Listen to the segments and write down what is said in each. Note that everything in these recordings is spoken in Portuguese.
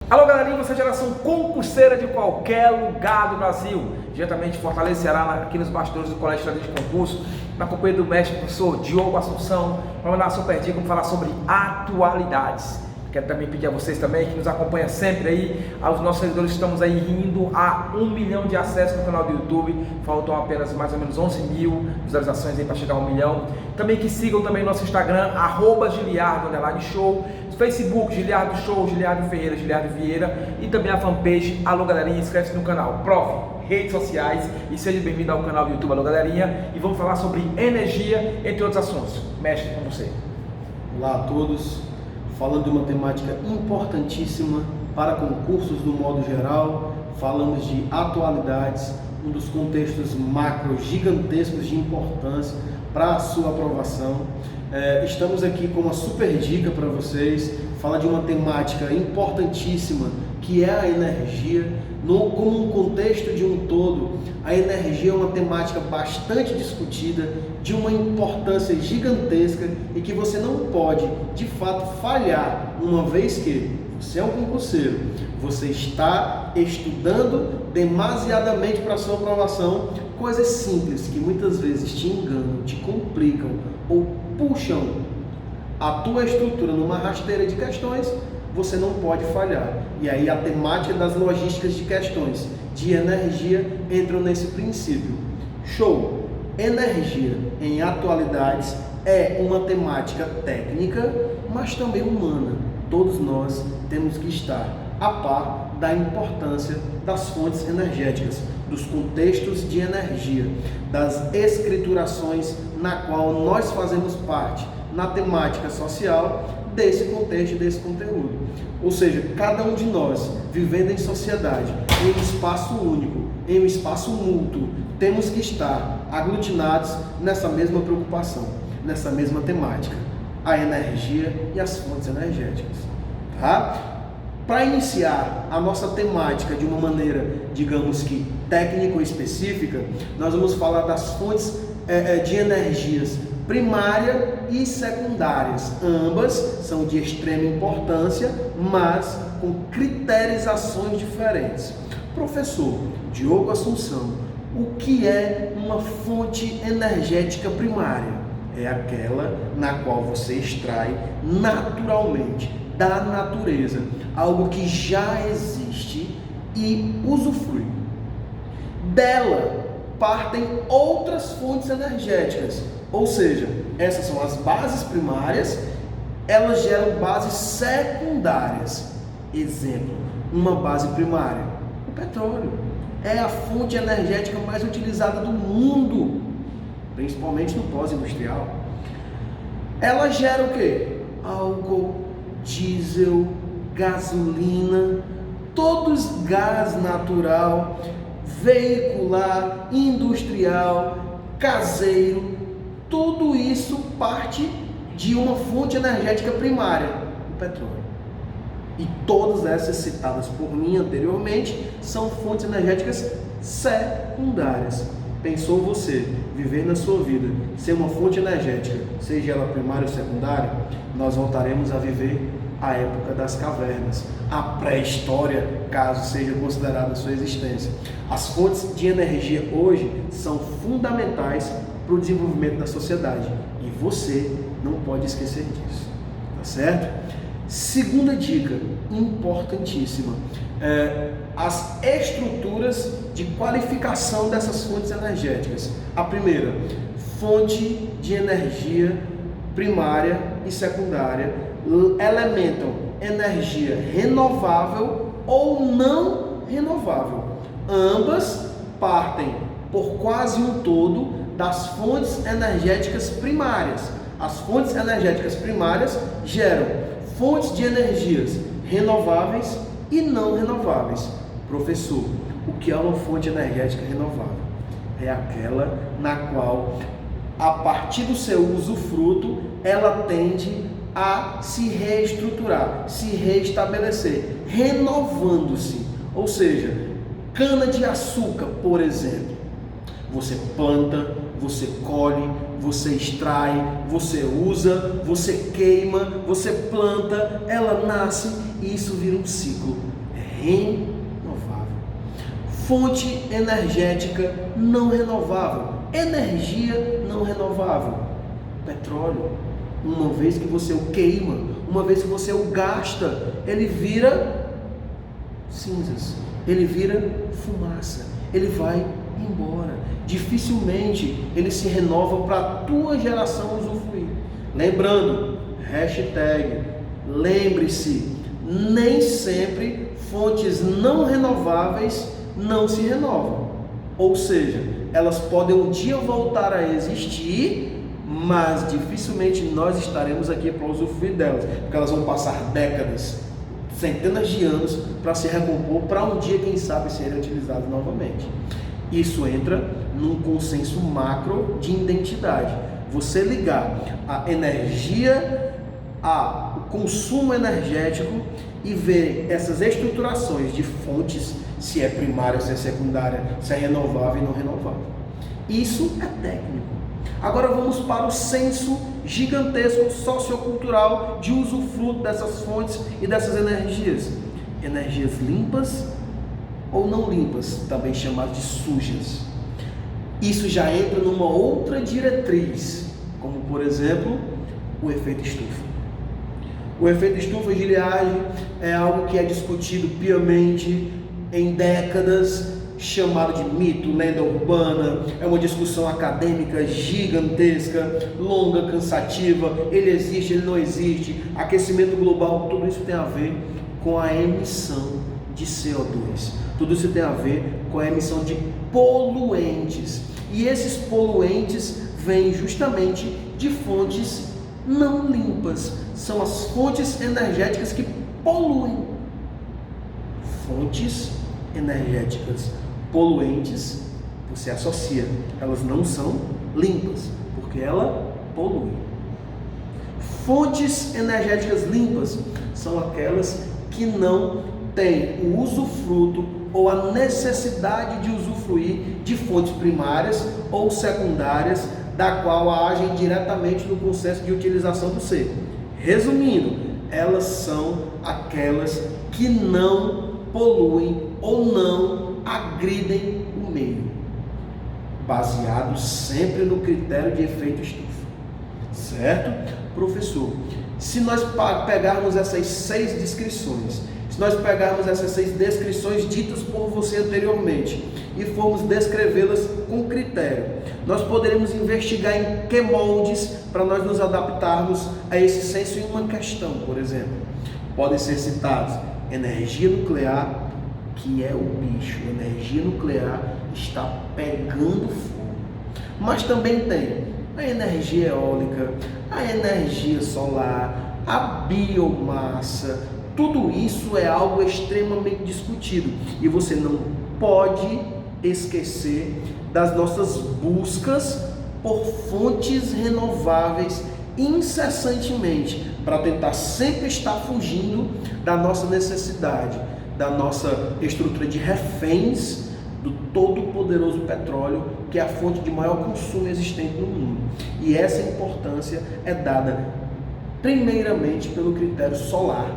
Alô galerinha, você é geração concurseira de qualquer lugar do Brasil, diretamente de Fortaleza, Ceará, aqui nos bastidores do Colégio Estadual de Concurso, na companhia do mestre professor Diogo Assunção, para mandar uma super dica, vamos falar sobre atualidades. Quero também pedir a vocês também que nos acompanham sempre aí, aos nossos seguidores, estamos aí indo a 1 milhão de acessos no canal do YouTube, faltam apenas mais ou menos 11 mil visualizações aí para chegar a 1 milhão. Também que sigam também nosso Instagram, @Giliardo_Show, Facebook, Giliardo Show, Giliardo Ferreira, Giliardo Vieira, e também a fanpage Alô Galerinha. Inscreve-se no canal, prof, redes sociais, e seja bem-vindo ao canal do YouTube Alô Galerinha, e vamos falar sobre energia, entre outros assuntos. Mestre, com você. Olá a todos, falando de uma temática importantíssima para concursos no modo geral, falamos de atualidades, um dos contextos macro gigantescos de importância para a sua aprovação. Estamos aqui com uma super dica para vocês, fala de uma temática importantíssima que é a energia, como um contexto de um todo. A energia é uma temática bastante discutida, de uma importância gigantesca e que você não pode, de fato, falhar, uma vez que você é um concurseiro, você está estudando demasiadamente para a sua aprovação, coisas simples que muitas vezes te enganam, te complicam ou puxam a tua estrutura numa rasteira de questões, você não pode falhar. E aí a temática das logísticas de questões de energia entram nesse princípio. Show! Energia em atualidades é uma temática técnica, mas também humana. Todos nós temos que estar a par da importância das fontes energéticas, dos contextos de energia, das escriturações na qual nós fazemos parte na temática social desse contexto, desse conteúdo. Ou seja, cada um de nós, vivendo em sociedade, em um espaço único, em um espaço mútuo, temos que estar aglutinados nessa mesma preocupação, nessa mesma temática, a energia e as fontes energéticas. Tá? Para iniciar a nossa temática de uma maneira, digamos que técnico-específica, nós vamos falar das fontes de energias primária e secundárias. Ambas são de extrema importância, mas com criterizações diferentes. Professor Diogo Assunção, o que é uma fonte energética primária? É aquela na qual você extrai naturalmente, da natureza, algo que já existe e usufrui. Dela partem outras fontes energéticas, ou seja, essas são as bases primárias, elas geram bases secundárias. Exemplo, uma base primária, o petróleo, é a fonte energética mais utilizada do mundo, principalmente no pós-industrial. Ela gera o quê? Álcool, diesel, gasolina, todos gás natural, veicular, industrial, caseiro, tudo isso parte de uma fonte energética primária, o petróleo. E todas essas citadas por mim anteriormente são fontes energéticas secundárias. Pensou você viver na sua vida sem uma fonte energética, seja ela primária ou secundária? Nós voltaremos a viver a época das cavernas, a pré-história, caso seja considerada a sua existência. As fontes de energia hoje são fundamentais para o desenvolvimento da sociedade e você não pode esquecer disso, tá certo? Segunda dica importantíssima, as estruturas de qualificação dessas fontes energéticas. A primeira, fonte de energia primária e secundária elementam energia renovável ou não renovável. Ambas partem por quase um todo das fontes energéticas primárias. As fontes energéticas primárias geram fontes de energias renováveis e não renováveis. Professor, o que é uma fonte energética renovável? É aquela na qual, a partir do seu usufruto, ela tende a se reestruturar, se reestabelecer, renovando-se. Ou seja, cana-de-açúcar, por exemplo, você planta, você colhe, você extrai, você usa, você queima, você planta, ela nasce e isso vira um ciclo. renovável. Fonte energética não renovável. Energia não renovável. Petróleo, uma vez que você o queima, uma vez que você o gasta, ele vira cinzas, ele vira fumaça, ele vai embora. Dificilmente ele se renova para a tua geração usufruir. Lembrando, hashtag, lembre-se, nem sempre fontes não renováveis não se renovam. Ou seja, elas podem um dia voltar a existir, mas dificilmente nós estaremos aqui para usufruir delas, porque elas vão passar décadas, centenas de anos para se recompor, para um dia, quem sabe, serem utilizadas novamente. Isso entra num consenso macro de identidade. Você ligar a energia ao consumo energético e ver essas estruturações de fontes, se é primária, se é secundária, se é renovável e não renovável. Isso é técnico. Agora vamos para o senso gigantesco sociocultural de usufruto dessas fontes e dessas energias. Energias limpas ou não limpas, também chamadas de sujas. Isso já entra numa outra diretriz, como por exemplo, o efeito estufa. O efeito estufa, Giliardi, é algo que é discutido piamente em décadas, chamado de mito, lenda urbana, é uma discussão acadêmica gigantesca, longa, cansativa, ele existe, ele não existe, aquecimento global, tudo isso tem a ver com a emissão de CO2, tudo isso tem a ver com a emissão de poluentes, e esses poluentes vêm justamente de fontes não limpas, são as fontes energéticas que poluem. Fontes energéticas poluentes, você associa, elas não são limpas, porque ela polui. Fontes energéticas limpas são aquelas que não têm o usufruto ou a necessidade de usufruir de fontes primárias ou secundárias, da qual agem diretamente no processo de utilização do ser. Resumindo, elas são aquelas que não poluem ou não agridem o meio, baseado sempre no critério de efeito estufa, certo? Professor, se nós pegarmos essas 6 descrições, se nós pegarmos essas 6 descrições ditas por você anteriormente e formos descrevê-las com critério, nós poderemos investigar em que moldes para nós nos adaptarmos a esse senso em uma questão, por exemplo. Podem ser citados energia nuclear, que é o bicho, energia nuclear está pegando fogo. Mas também tem a energia eólica, a energia solar, a biomassa. Tudo isso é algo extremamente discutido e você não pode esquecer das nossas buscas por fontes renováveis incessantemente, para tentar sempre estar fugindo da nossa necessidade, da nossa estrutura de reféns do todo-poderoso petróleo, que é a fonte de maior consumo existente no mundo. E essa importância é dada primeiramente pelo critério solar,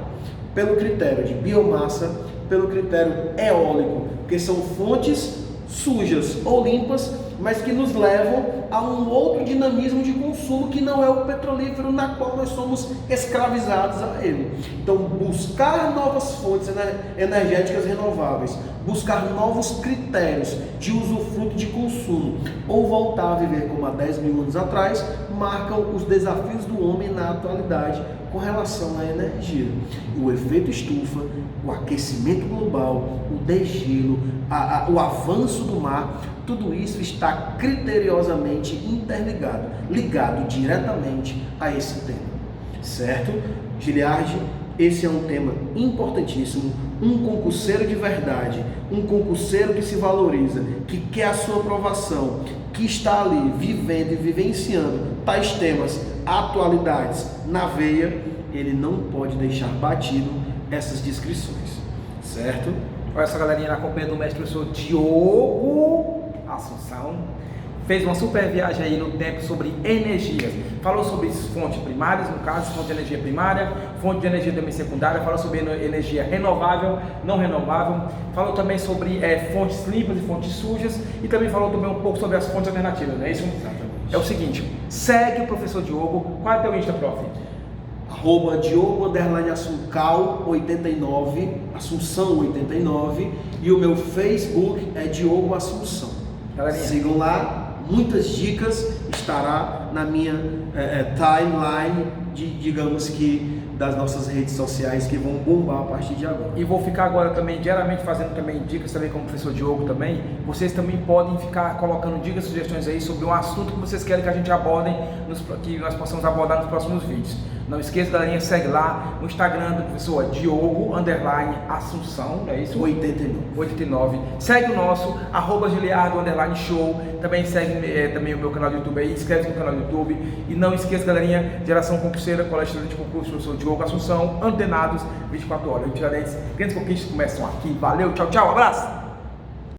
pelo critério de biomassa, pelo critério eólico, que são fontes sujas ou limpas, mas que nos levam a um outro dinamismo de consumo que não é o petrolífero, na qual nós somos escravizados a ele. Então, buscar novas fontes energéticas renováveis, buscar novos critérios de usufruto de consumo, ou voltar a viver como há 10 mil anos atrás, marcam os desafios do homem na atualidade com relação à energia. O efeito estufa, o aquecimento global, o degelo, o avanço do mar, tudo isso está criteriosamente interligado, ligado diretamente a esse tema, certo? Giliardi, esse é um tema importantíssimo, um concurseiro de verdade, um concurseiro que se valoriza, que quer a sua aprovação, que está ali vivendo e vivenciando tais temas, atualidades na veia, ele não pode deixar batido essas descrições, certo? Olha essa galerinha na companhia do mestre professor Diogo Assunção. fez uma super viagem aí no tempo sobre energias. Falou sobre fontes primárias, no caso, fonte de energia primária, fonte de energia também secundária, falou sobre energia renovável, não renovável, falou também sobre fontes limpas e fontes sujas e também falou também um pouco sobre as fontes alternativas, não é isso? Exatamente. É o seguinte, segue o professor Diogo. Qual é o teu Insta, prof? @Diogo_Assuncal89, Assunção89, e o meu Facebook é Diogo Assunção. Galerinha, sigam lá, muitas dicas estará na minha timeline digamos que das nossas redes sociais, que vão bombar a partir de agora. e vou ficar agora também diariamente fazendo também dicas também como o professor Diogo também. Vocês também podem ficar colocando dicas, sugestões aí sobre um assunto que vocês querem que a gente aborde, que nós possamos abordar nos próximos vídeos. Não esqueça, galerinha, segue lá no Instagram do professor Diogo_Assunção, não é isso? 89. Segue o nosso, @Giliardo_show. Também segue também o meu canal do YouTube aí, inscreve no canal do YouTube. E não esqueça, galerinha, Geração Concurseira, Colégio de Concurso, professor Diogo Assunção, antenados 24 horas. Tiradentes, grandes conquistas começam aqui. Valeu, tchau, tchau, abraço!